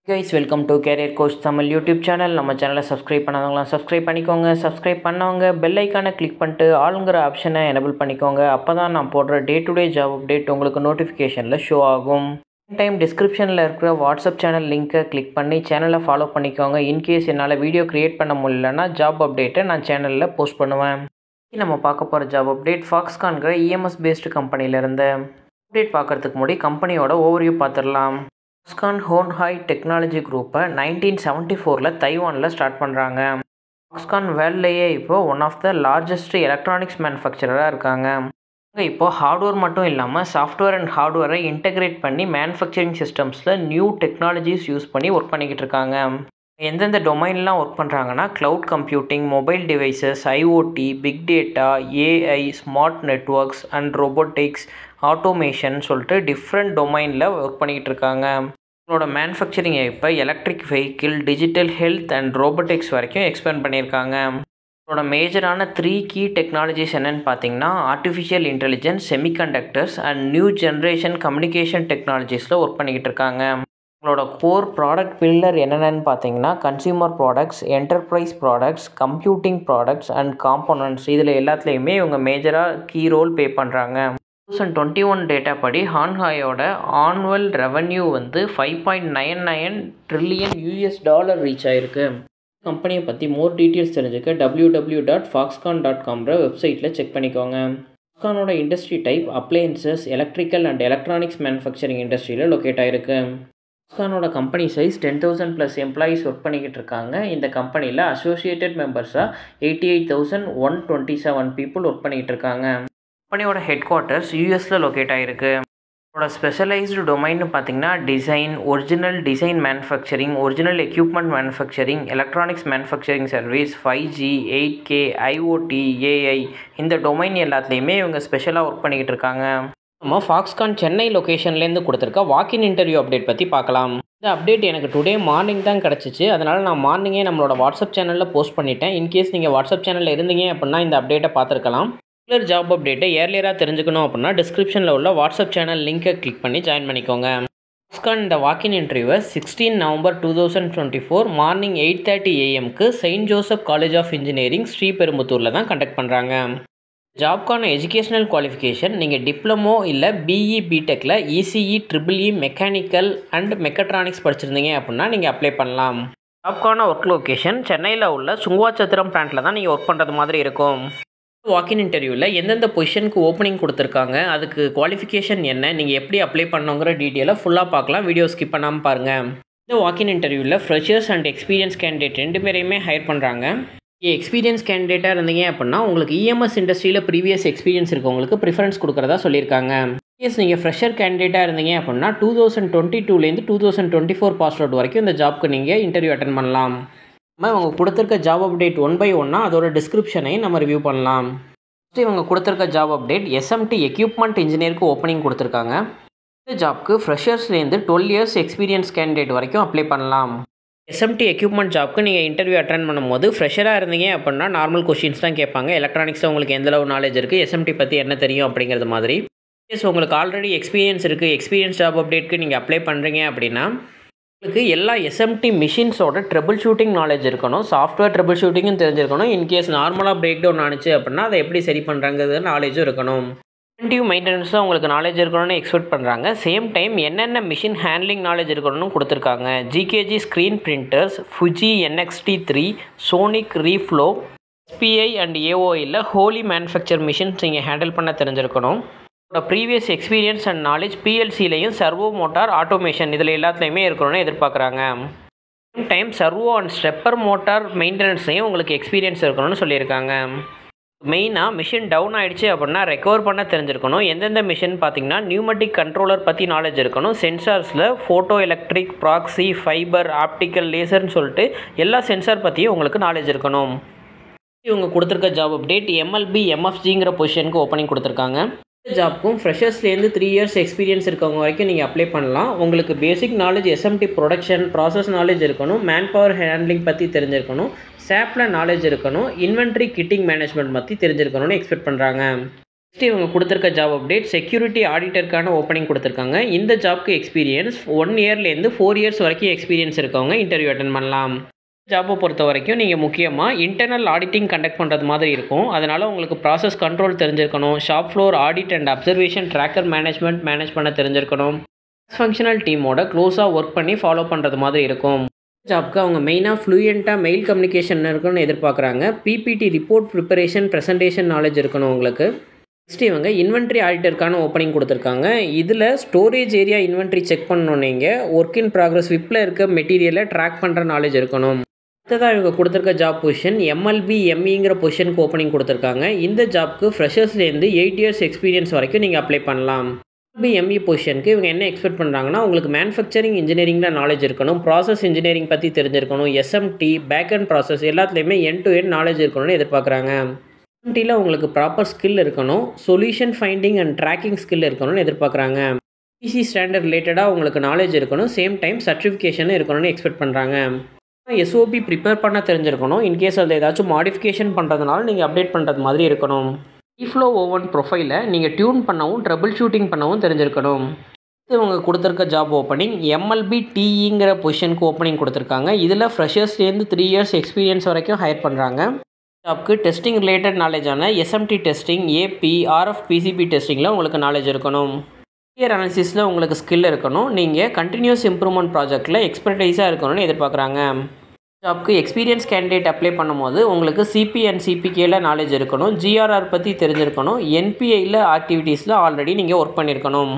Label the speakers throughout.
Speaker 1: Guys, welcome to Career Coach Tamil YouTube channel. நம்ம சேனலை subscribe பண்ணாதவங்களாம் subscribe பண்ணிக்கோங்க. Subscribe பண்ணவங்க பெல் ஐக்கானை கிளிக் பண்ணிட்டு ஆளுங்கிற ஆப்ஷனை எனபிள் பண்ணிக்கோங்க. அப்போ தான் நான் போடுற day to day job update உங்களுக்கு நோட்டிஃபிகேஷனில் ஷோ ஆகும். டைம் டிஸ்கிரிப்ஷனில் இருக்கிற வாட்ஸ்அப் சேனல் லிங்க்கை கிளிக் பண்ணி சேனலை ஃபாலோ பண்ணிக்கோங்க. இன்கேஸ் என்னால் வீடியோ க்ரியேட் பண்ண முடியலன்னா ஜாப் அப்டேட்டை நான் சேனலில் போஸ்ட் பண்ணுவேன். நம்ம பார்க்க போகிற ஜாப் அப்டேட் ஃபாக்ஸ்கான்கிற இஎம்எஸ் பேஸ்டு கம்பெனியிலேருந்து. அப்டேட் பார்க்குறதுக்கு முன்னாடி கம்பெனியோட ஓவர்வியூ பார்த்துடலாம். ஃபாக்ஸ்கான் ஹோன்ஹாய் டெக்னாலஜி குரூப்பை 1974 தைவானில் ஸ்டார்ட் பண்ணுறாங்க. ஃபாக்ஸ்கான் வேர்ல்ட்லேயே இப்போது one of the largest electronics மேனுஃபேக்சரராக இருக்காங்க. இப்போது ஹார்ட்வேர் மட்டும் இல்லாமல் சாஃப்ட்வேர் அண்ட் ஹார்ட்வேரை இன்டெகிரேட் பண்ணி மேனுஃபேக்சரிங் சிஸ்டம்ஸில் நியூ டெக்னாலஜிஸ் யூஸ் பண்ணி ஒர்க் பண்ணிக்கிட்டு இருக்காங்க. எந்தெந்த டொமைன்லாம் ஒர்க் பண்ணுறாங்கன்னா cloud computing, mobile devices, IoT, big data, AI, smart networks and robotics, automation சொல்லிட்டு டிஃப்ரெண்ட் டொமைனில் ஒர்க் பண்ணிக்கிட்டு இருக்காங்க. அவங்களோட மேனுஃபேக்சரிங்கை இப்போ electric vehicle, digital health and robotics வரைக்கும் எக்ஸ்பேண்ட் பண்ணியிருக்காங்க. அவங்களோட மேஜரான 3 கீ டெக்னாலஜிஸ் என்னென்னு பார்த்தீங்கன்னா artificial intelligence, semiconductors and new generation communication டெக்னாலஜிஸில் ஒர்க் பண்ணிக்கிட்டு இருக்காங்க. அவங்களோட கோர் ப்ராடக்ட் பில்லர் என்னென்னு பார்த்தீங்கன்னா consumer products, enterprise products, computing products and components, இதில் எல்லாத்துலேயுமே இவங்க மேஜராக கீ ரோல் ப்ளே பண்ணுறாங்க. 2021 டேட்டா படி ஹான்ஹாயோட ஆனுவல் ரெவன்யூ வந்து $5.99 ட்ரில்லியன் ரீச் ஆயிருக்கு. கம்பெனியை பற்றி மோர் டீட்டெயில்ஸ் தெரிஞ்சுக்க www.foxconn.com வெப்சைட்டில் செக் பண்ணிக்கோங்க. ஃபாக்ஸ்கானோட industry type appliances, electrical and electronics manufacturing இண்டஸ்ட்ரியில் லொக்கேட் ஆகிருக்கு. ஃபாக்ஸ்கானோட கம்பெனி சைஸ் 10,000+ எம்ப்ளாயீஸ் ஒர்க் பண்ணிக்கிட்டு இருக்காங்க. இந்த கம்பெனியில் அசோசியேட்டட் மெம்பர்ஸாக 88,127 பீப்புள் ஒர்க் பண்ணிக்கிட்டு இருக்காங்க. கம்பெனியோட ஹெட் குவார்ட்டர்ஸ் யூஎஸில் லொக்கேட் ஆகிருக்கு. இதோட ஸ்பெஷலைஸ்டு டொமைன்னு பார்த்தீங்கன்னா design, original design manufacturing, original equipment manufacturing, electronics manufacturing service, 5G, 8K, IoT, AI, இந்த டொமைன் எல்லாத்துலேயுமே இவங்க ஸ்பெஷலாக ஒர்க் பண்ணிக்கிட்டு இருக்காங்க. நம்ம ஃபாக்ஸ்கான் சென்னை லொக்கேஷன்லேருந்து கொடுத்துருக்க வாக்கின் இன்டர்வியூ அப்டேட் பற்றி பார்க்கலாம். இந்த அப்டேட் எனக்கு டுடே மார்னிங் தான் கிடச்சிச்சு. அதனால் நான் மார்னிங்கே நம்மளோட வாட்ஸ்அப் சேனலில் போஸ்ட் பண்ணிட்டேன். இன்கேஸ் நீங்கள் வாட்ஸ்அப் சேனலில் இருந்தீங்க அப்படின்னா இந்த அப்டேட்டை பார்த்துருக்கலாம். ரெகுலர் ஜாப் அப்டேட்டை ஏர்லியராக தெரிஞ்சுக்கணும் அப்படின்னா டிஸ்கிரிப்ஷனில் உள்ள வாட்ஸ்அப் சேனல் லிங்கை கிளிக் பண்ணி ஜாயின் பண்ணிக்கோங்க. ஃபாக்ஸ்கான் இந்த வாக்கின் இன்டர்வியூவை 16 November 2024 morning 8:30 AM Saint Joseph College of Engineering ஸ்ரீபெரும்புத்தூரில் தான் கண்டக்ட் பண்ணுறாங்க. ஜாப்க்கான எஜுகேஷனல் குவாலிஃபிகேஷன் நீங்கள் டிப்ளமோ இல்லை பிஇ, பிடெக்கில் ECE, triple E, mechanical and mechatronics படிச்சிருந்தீங்க அப்படின்னா நீங்கள் அப்ளை பண்ணலாம். ஜாப்க்கான ஒர்க் லொக்கேஷன் சென்னையில் உள்ள சுங்குவாச்சத்திரம் பிளான்ட்டில் தான் நீங்கள் ஒர்க் பண்ணுறது மாதிரி இருக்கும். வாக்கின் இன்டர்வியூவில் எந்தெந்த பொசிஷனுக்கு ஓப்பனிங் கொடுத்துருக்காங்க, அதுக்கு குவாலிஃபிகேஷன் என்ன, நீங்கள் எப்படி அப்ளை பண்ணுங்கிற டீட்டெயிலை ஃபுல்லாக பார்க்கலாம். வீடியோ ஸ்கிப் பண்ணாமல் பாருங்கள். இந்த வாக்கின் இன்டர்வியூவில் ஃப்ரெஷர்ஸ் அண்ட் எக்ஸ்பீரியன்ஸ் கேண்டிடேட் 2 பேரையுமே ஹையர் பண்ணுறாங்க. எக்ஸ்பீரியன்ஸ் கேண்டிடேட்டாக இருந்தீங்க அப்படின்னா உங்களுக்கு இஎம்எஸ் இண்டஸ்ட்ரியில் ப்ரீவியஸ் எக்ஸ்பீரியன்ஸ் இருக்கவங்களுக்கு ப்ரிஃபரன்ஸ் கொடுக்குறதா சொல்லியிருக்காங்க. நீங்கள் ஃப்ரெஷர் கேண்டிடேட்டாக இருந்தீங்க அப்படின்னா 2022 2024 பாஸ் அவுட் வரைக்கும் இந்த ஜாப்க்கு நீங்கள் இன்டர்வியூ அட்டன் பண்ணலாம். நம்ம இவங்க கொடுத்துருக்க ஜாப் அப்டேட் 1 by 1 அதோட டிஸ்கிரிப்ஷனையும் நம்ம ரிவ்யூ பண்ணலாம். ஃபஸ்ட்டு இவங்க கொடுத்துருக்க ஜாப் அப்டேட் எஸ்எம்டி எக்யூப்மெண்ட் இன்ஜினியருக்கு ஓப்பனிங் கொடுத்துருக்காங்க. இந்த ஜாப்க்கு ஃப்ரெஷர்ஸ்லேருந்து 12 இயர்ஸ் எக்ஸ்பீரியன்ஸ் கேண்டிடேட் வரைக்கும் அப்ளை பண்ணலாம். எஸ்எம்டி எக்யூப்மெண்ட் ஜாப்க்கு நீங்கள் இன்டர்வியூ அட்டன் பண்ணும்போது ஃப்ரெஷராக இருந்தீங்க அப்படின்னா நார்மல் கொஷின்ஸ் தான் கேட்பாங்க. எலக்ட்ரானிக்ஸில் உங்களுக்கு எந்தளவு நாலேஜ் இருக்குது, எஸ்எம்டி பற்றி என்ன தெரியும் அப்படிங்கிறது மாதிரி. உங்களுக்கு ஆல்ரெடி எக்ஸ்பீரியன்ஸ் இருக்குது, எக்ஸ்பீரியன்ஸ் ஜாப் அப்டேட்க்கு நீங்கள் அப்ளை பண்ணுறீங்க அப்படின்னா உங்களுக்கு எல்லா எஸ்எம்டி மிஷின்ஸோட ட்ரபிள் ஷூட்டிங் நாலேஜ் இருக்கணும், சாஃப்ட்வேர் ட்ரபிள் ஷூட்டிங்கும் தெரிஞ்சிருக்கணும். இன்கேஸ் நார்மலாக பிரேக் டவுன் ஆனிச்சு அப்படின்னா அதை எப்படி சரி பண்ணுறாங்கிறது நாலேஜும் இருக்கணும். ப்ரிவென்டிவ் மெயின்டெனன்ஸில் உங்களுக்கு நாலேஜ் இருக்கணும்னு எக்ஸ்பெக்ட் பண்ணுறாங்க. சேம் டைம் என்னென்ன மிஷின் ஹேண்ட்லிங் நாலேஜ் இருக்கணும்னு கொடுத்துருக்காங்க. GKG screen printers, Fuji NXT3, Sonic reflow, SPI and AOIயில் ஹோலி மேனுஃபேக்சர் மிஷின்ஸ் நீங்கள் ஹேண்டில் பண்ண தெரிஞ்சிருக்கணும். ப்ரீவியஸ் எக்ஸ்பீரியன்ஸ் அண்ட் நாலேஜ் PLCலையும் சர்வோ மோட்டார், ஆட்டோமேஷன் இதில் எல்லாத்துலேயுமே இருக்கணும்னு எதிர்பார்க்குறாங்க. Same time servo and stepper motor மெயின்டெனன்ஸ்லையும் உங்களுக்கு எக்ஸ்பீரியன்ஸ் இருக்கணும்னு சொல்லியிருக்காங்க. மெயினாக மிஷின் டவுன் ஆகிடுச்சு அப்படின்னா ரெக்கவர் பண்ண தெரிஞ்சிருக்கணும். எந்தெந்த மிஷின் பார்த்தீங்கன்னா நியூமெட்டிக் கண்ட்ரோலர் பற்றி நாலேஜ் இருக்கணும். சென்சார்ஸில் photo electric, proxy, fibre, optical, லேசர்னு சொல்லிட்டு எல்லா சென்சார் பற்றியும் உங்களுக்கு நாலேஜ் இருக்கணும். இவங்க கொடுத்துருக்க ஜாப் அப்டேட் MLB MFGங்கிற பொசிஷனுக்கு ஓப்பனிங் கொடுத்துருக்காங்க. இந்த ஜாப்க்கும் ஃப்ரெஷர்ஸ்லேருந்து 3 இயர்ஸ் எக்ஸ்பீரியன்ஸ் இருக்கவங்க வரைக்கும் நீங்கள் அப்ளை பண்ணலாம். உங்களுக்கு basic knowledge SMT production process knowledge இருக்கணும், மேன் பவர் ஹேண்ட்லிங் பற்றி தெரிஞ்சிருக்கணும், SAPல நாலேஜ் இருக்கணும், இன்வென்ட்ரி கிட்டிங் மேனேஜ்மெண்ட் பற்றி தெரிஞ்சிருக்கணும்னு எக்ஸ்பெக்ட் பண்ணுறாங்க. நெக்ஸ்ட் இவங்க கொடுத்துருக்க ஜாப் அப்டேட் செக்யூரிட்டி ஆடிட்டருக்கான ஓப்பனிங் கொடுத்துருக்காங்க. இந்த ஜாப்க்கு எக்ஸ்பீரியன்ஸ் 1 இயர்லேருந்து 4 இயர்ஸ் வரைக்கும் எக்ஸ்பீரியன்ஸ் இருக்கவங்க இன்டர்வியூ அட்டன் பண்ணலாம். ஜாப்பை பொறுத்த வரைக்கும் நீங்கள் முக்கியமாக இன்டர்னல் ஆடிட்டிங் கண்டக்ட் பண்ணுறது மாதிரி இருக்கும். அதனால் உங்களுக்கு ப்ராசஸ் கண்ட்ரோல் தெரிஞ்சிருக்கணும், shop floor audit and observation tracker manage பண்ண தெரிஞ்சிருக்கணும், ஃபங்க்ஷனல் டீமோட க்ளோஸாக ஒர்க் பண்ணி ஃபாலோ பண்ணுறது மாதிரி இருக்கும். ஜாப்க்கு அவங்க மெயினாக ஃப்ளூயண்ட்டாக மெயில் கம்யூனிகேஷன் இருக்கணும்னு எதிர்பார்க்குறாங்க. PPT report preparation presentation knowledge இருக்கணும் உங்களுக்கு. நெக்ஸ்ட் இவங்க இன்வென்ட்ரி ஆடிட்டருக்கான ஓப்பனிங் கொடுத்துருக்காங்க. இதில் ஸ்டோரேஜ் ஏரியா இன்வென்ட்ரி செக் பண்ணணும். நீங்கள் ஒர்க் இன் ப்ராக்ரஸ் விப்பில் இருக்க மெட்டீரியலை ட்ராக் பண்ணுற நாலேஜ் இருக்கணும். அடுத்ததாக இவங்க கொடுத்துருக்க ஜாப் பொசிஷன் எம்எல்பி எம்இங்கிற பொசிஷனுக்கு ஓப்பனிங் கொடுத்துருக்காங்க. இந்த ஜாப்க்கு ஃப்ரெஷர்ஸ்லேருந்து 8 இயர்ஸ் எக்ஸ்பீரியன்ஸ் வரைக்கும் நீங்கள் அப்ளை பண்ணலாம். எம்எல்பி எம்இ பொசிஷனுக்கு இவங்க என்ன எக்ஸ்பெக்ட் பண்ணுறாங்கன்னா, உங்களுக்கு மேனுஃபேக்சரிங் இன்ஜினியரிங்கில் நாலேஜ் இருக்கணும், ப்ராசஸ் இன்ஜினியரிங் பற்றி தெரிஞ்சிருக்கணும், எஸ்எம்டி பேக் அண்ட் ப்ராசஸ் எல்லாத்துலேயுமே எண்ட் டு எண்ட் நாலேஜ் இருக்கணும்னு எதிர்பார்க்குறாங்க. எஸ்எம்டியில் உங்களுக்கு ப்ராப்பர் ஸ்கில் இருக்கணும், solution finding and tracking skill இருக்கணும்னு எதிர்பார்க்குறாங்க. பிசி ஸ்டாண்டர்ட் ரிலேட்டடாக உங்களுக்கு நாலேஜ் இருக்கணும், சேம் டைம் சர்டிஃபிகேஷனும் இருக்கணும்னு எக்ஸ்பெக்ட் பண்ணுறாங்க. எஸ்ஓபி ப்ரிப்பேர் பண்ண தெரிஞ்சிருக்கணும், இன்கேஸ் அதில் ஏதாச்சும் மாடிஃபிகேஷன் பண்ணுறதுனால நீங்கள் அப்டேட் பண்ணுறது மாதிரி இருக்கணும். ஃப்ளோ ஓவன் ப்ரொஃபைலை நீங்கள் டியூன் பண்ணவும் ட்ரபிள் ஷூட்டிங் பண்ணவும் தெரிஞ்சிருக்கணும். இவங்க கொடுத்துருக்க ஜாப் ஓப்பனிங் எம்எல்பி டிஇங்கிற பொசிஷனுக்கு ஓப்பனிங் கொடுத்துருக்காங்க. இதில் ஃப்ரெஷர்ஸ்லேருந்து 3 இயர்ஸ் எக்ஸ்பீரியன்ஸ் வரைக்கும் ஹையர் பண்ணுறாங்க. ஜாப்க்கு டெஸ்டிங் ரிலேட்டட் நாலேஜான SMT testing, AB, RF, PCB டெஸ்டிங்கில் உங்களுக்கு நாலேஜ் இருக்கணும். கிளியர் அனாலிசிஸில் உங்களுக்கு ஸ்கில் இருக்கணும். நீங்கள் கண்டினியூஸ் இம்ப்ரூவ்மெண்ட் ப்ராஜெக்ட்டில் எக்ஸ்பர்டைஸாக இருக்கணும்னு எதிர்பார்க்குறாங்க. ஜாப்க்கு எக்ஸ்பீரியன்ஸ் கேண்டிடேட் அப்ளை பண்ணும்போது உங்களுக்கு சிபி அண்ட் சிபிகேல நாலேஜ் இருக்கணும், ஜிஆர்ஆர் பற்றி தெரிஞ்சிருக்கணும், என்பிஐயில் ஆக்டிவிட்டீஸில் ஆல்ரெடி நீங்கள் ஒர்க் பண்ணியிருக்கணும்.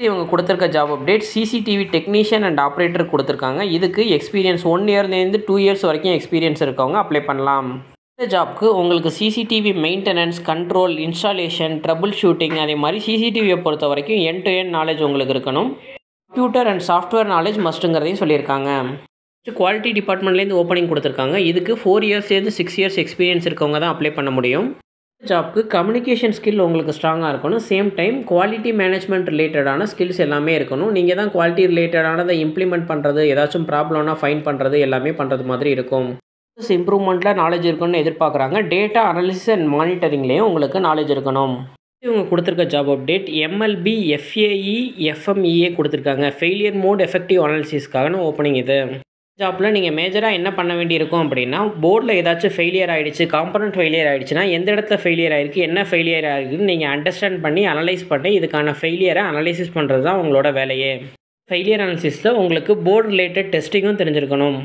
Speaker 1: இவங்க கொடுத்துருக்க job update CCTV technician and operator கொடுத்துருக்காங்க. இதுக்கு எக்ஸ்பீரியன்ஸ் 1 இயர்லேருந்து 2 இயர்ஸ் வரைக்கும் எக்ஸ்பீரியன்ஸ் இருக்கவங்க அப்ளை பண்ணலாம். இந்த ஜாப்க்கு உங்களுக்கு CCTV maintenance, control, installation, trouble shooting அதே மாதிரி சிசிடிவியை பொறுத்த வரைக்கும் எண்ட் டு எண்ட் நாலேஜ் உங்களுக்கு இருக்கணும். கம்ப்யூட்டர் அண்ட் சாஃப்ட்வேர் நாலேஜ் மஸ்ட்டுங்கிறதையும் சொல்லியிருக்காங்க. குவாலிட்டி டிபார்ட்மெண்ட்லேருந்து ஓப்பனிங் கொடுத்துருக்காங்க. இதுக்கு 4 இயர்ஸ்லேருந்து 6 இயர்ஸ் எக்ஸ்பீரியன்ஸ் இருக்கவங்க தான் அப்ளை பண்ண முடியும். ஜாப்க்கு கம்யூனிகேஷன் ஸ்கில் உங்களுக்கு ஸ்ட்ராங்காக இருக்கணும், சேம் டைம் குவாலிட்டி மேனேஜ்மெண்ட் ரிலேட்டடான ஸ்கில்ஸ் எல்லாமே இருக்கணும். நீங்கள் தான் குவாலிட்டி ரிலேட்டடானதை இம்ப்ளிமெண்ட் பண்ணுறது, ஏதாச்சும் ப்ராப்ளம்னா ஃபைன் பண்ணுறது எல்லாமே பண்ணுறது மாதிரி இருக்கும். இம்ப்ரூவ்மெண்ட்டில் நாலேஜ் இருக்கணும்னு எதிர்பார்க்குறாங்க. டேட்டா அனாலிசிஸ் அண்ட் மானிட்டரிங்லேயும் உங்களுக்கு நாலேஜ் இருக்கணும். இவங்க கொடுத்துருக்க ஜாப் அப்டேட் எம்எல்பி எஃப்ஏஇ எஃப்எம்இஏ கொடுத்துருக்காங்க. ஃபெயிலியர் மோட் எஃபெக்டிவ் அனாலிசிஸ்க்கான ஓப்பனிங் இது. ஜாப்பில் நீங்கள் மேஜராக என்ன பண்ண வேண்டியிருக்கும் அப்படின்னா, போர்டில் ஏதாச்சும் ஃபெயிலியர் ஆகிடுச்சு, காம்பனண்ட் ஃபெயிலியர் ஆகிடுச்சுன்னா எந்த இடத்துல ஃபெயிலியர் ஆகிருக்கு, என்ன ஃபெயிலியர் ஆகிருக்குன்னு நீங்கள் அண்டர்ஸ்டாண்ட் பண்ணி அனலைஸ் பண்ணி இதுக்கான ஃபெயிலியரை அனலைசிஸ் பண்ணுறது தான் உங்களோட வேலையே. ஃபெயிலியர் அனாலிசிஸில் உங்களுக்கு போர்டு ரிலேட்டட் டெஸ்டிங்கும் தெரிஞ்சிருக்கணும்.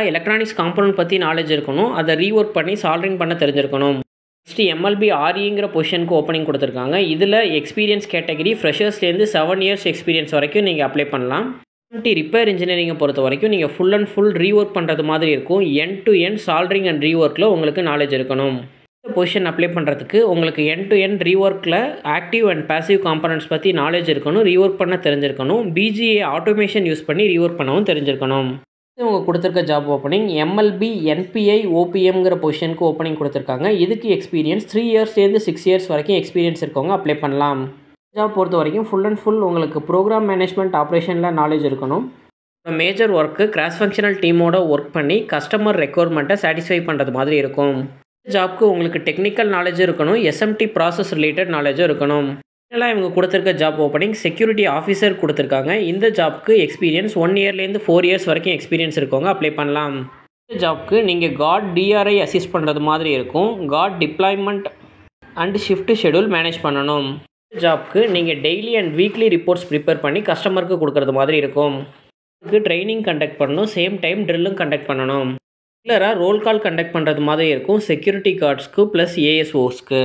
Speaker 1: எலக்ட்ரானிக்ஸ் காம்பனண்ட் பற்றி நாலேஜ் இருக்கணும், அதை ரீஒர்க் பண்ணி சால்விங் பண்ண தெரிஞ்சிருக்கணும். நெக்ஸ்ட் எம்எல்பி ஆர்இங்கிற பொசிஷனுக்கு ஓப்பனிங் கொடுத்துருக்காங்க. இதில் எக்ஸ்பீரியன்ஸ் கேட்டகரி ஃப்ரெஷர்ஸ்லேருந்து 7 இயர்ஸ் எக்ஸ்பீரியன்ஸ் வரைக்கும் நீங்கள் அப்ளை பண்ணலாம். ரிப்பேர் இன்ஜினியரிங்கை பொறுத்த வரைக்கும் நீங்கள் ஃபுல் அண்ட் ஃபுல் ரீஒர்க் பண்ணுறது மாதிரி இருக்கும். End to end soldering and ரீஒர்க்கில் உங்களுக்கு நாலேஜ் இருக்கணும். இந்த பொசிஷன் அப்ளை பண்ணுறதுக்கு உங்களுக்கு எண்ட் டு எண்ட் ரீஒர்க்கில் ஆக்டிவ் அண்ட் பாசிவ் காம்பனன்ட்ஸ் பற்றி நாலேஜ் இருக்கணும், ரீஒர்க் பண்ண தெரிஞ்சிருக்கணும், பிஜிஏ ஆட்டோமேஷன் யூஸ் பண்ணி ரீஒர்க் பண்ணவும் தெரிஞ்சிருக்கணும். இவங்க கொடுத்துருக்க ஜாப் ஓப்பனிங் எம்எல்பி என்பிஐ ஓபிஎம்ங்கிற பொசிஷனுக்கு ஓப்பனிங் கொடுத்துருக்காங்க. இதுக்கு எக்ஸ்பீரியன்ஸ் 3 இயர்ஸ்லேருந்து 6 இயர்ஸ் வரைக்கும் எக்ஸ்பீரியன்ஸ் இருக்கவங்க அப்ளை பண்ணலாம். ஜாப் பொறுத்த வரைக்கும் ஃபுல் அண்ட் ஃபுல் உங்களுக்கு ப்ரோக்ராம் மேனேஜ்மெண்ட் ஆப்ரேஷனில் நாலேஜ் இருக்கணும். மேஜர் ஒர்க்கு கிராஸ் ஃபங்க்ஷனல் டீமோட ஒர்க் பண்ணி கஸ்டமர் ரெக்குவயர்மெண்ட்டை சாட்டிஸ்ஃபை பண்ணுறது மாதிரி இருக்கும். ஜாப்க்கு உங்களுக்கு டெக்னிக்கல் நாலேஜும் இருக்கணும், எஸ்எம்டி ப்ராசஸ் ரிலேட்டட் நாலேஜும் இருக்கணும். இதெல்லாம் இவங்க கொடுத்துருக்க ஜாப் ஓப்பனிங் செக்யூரிட்டி ஆஃபீஸர் கொடுத்துருக்காங்க. இந்த ஜாப்க்கு எக்ஸ்பீரியன்ஸ் 1 இயர்லேருந்து 4 இயர்ஸ் வரைக்கும் எக்ஸ்பீரியன்ஸ் இருக்கவங்க அப்ளை பண்ணலாம். இந்த ஜாப்க்கு நீங்கள் காட் டிஆர்ஐ அசிஸ்ட் பண்ணுறது மாதிரி இருக்கும், guard deployment and shift schedule manage பண்ணணும். ஜாப்க்கு நீங்கள் daily and weekly reports prepare பண்ணி கஸ்டமருக்கு கொடுக்குறது மாதிரி இருக்கும். இதுக்கு ட்ரைனிங் கண்டக்ட் பண்ணணும், சேம் டைம் ட்ரில்லும் கண்டக்ட் பண்ணணும். ரெகுலராக ரோல் கால் கண்டக்ட் பண்ணுறது மாதிரி இருக்கும் செக்யூரிட்டி கார்ட்ஸ்க்கு ப்ளஸ் ஏஎஸ்ஓஸ்க்கு.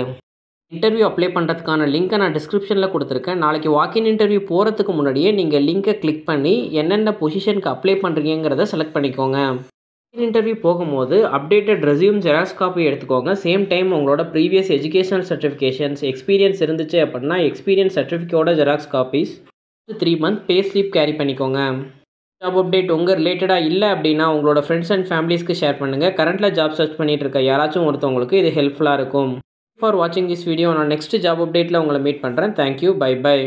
Speaker 1: இன்டர்வியூ அப்ளை பண்ணுறதுக்கான லிங்க்கை நான் டிஸ்கிரிப்ஷனில் கொடுத்துருக்கேன். நாளைக்கு வாக்கின் இன்டர்வியூ போகிறதுக்கு முன்னாடியே நீங்கள் லிங்க்கை கிளிக் பண்ணி என்னென்ன பொசிஷனுக்கு அப்ளை பண்ணுறீங்கிறத செலக்ட் பண்ணிக்கோங்க. இன்டர்வியூ போகும்போது அப்டேட்டட் ரெஸ்யூம் ஜெராக்ஸ் காப்பி எடுத்துக்கோங்க. சேம் டைம் உங்களோட ப்ரீவியஸ் எஜுகேஷனல் சர்டிஃபிகேஷன்ஸ் எக்ஸ்பீரியன்ஸ் இருந்துச்சு அப்படின்னா எக்ஸ்பீரியன்ஸ் சர்டிஃபிகேட்டோட xerox copies 3 month pay slip carry பண்ணிக்கோங்க. ஜாப் அப்டேட் உங்கள் ரிலேட்டடாக இல்லை அப்படின்னா உங்களோட ஃப்ரெண்ட்ஸ் அண்ட் ஃபேமிலிஸ்க்கு ஷேர் பண்ணுங்கள். கரண்ட்டில் ஜாப் சர்ச் பண்ணிகிட்டு இருக்க யாராச்சும் ஒருத்தவங்களுக்கு இது ஹெல்ப்ஃபுல்லாக இருக்கும். ஃபார் வாட்சிங் திஸ் வீடியோ. நான் நெக்ஸ்ட் ஜாப் அப்டேட்டில் உங்களை மீட் பண்ணுறேன். Thank you, bye by.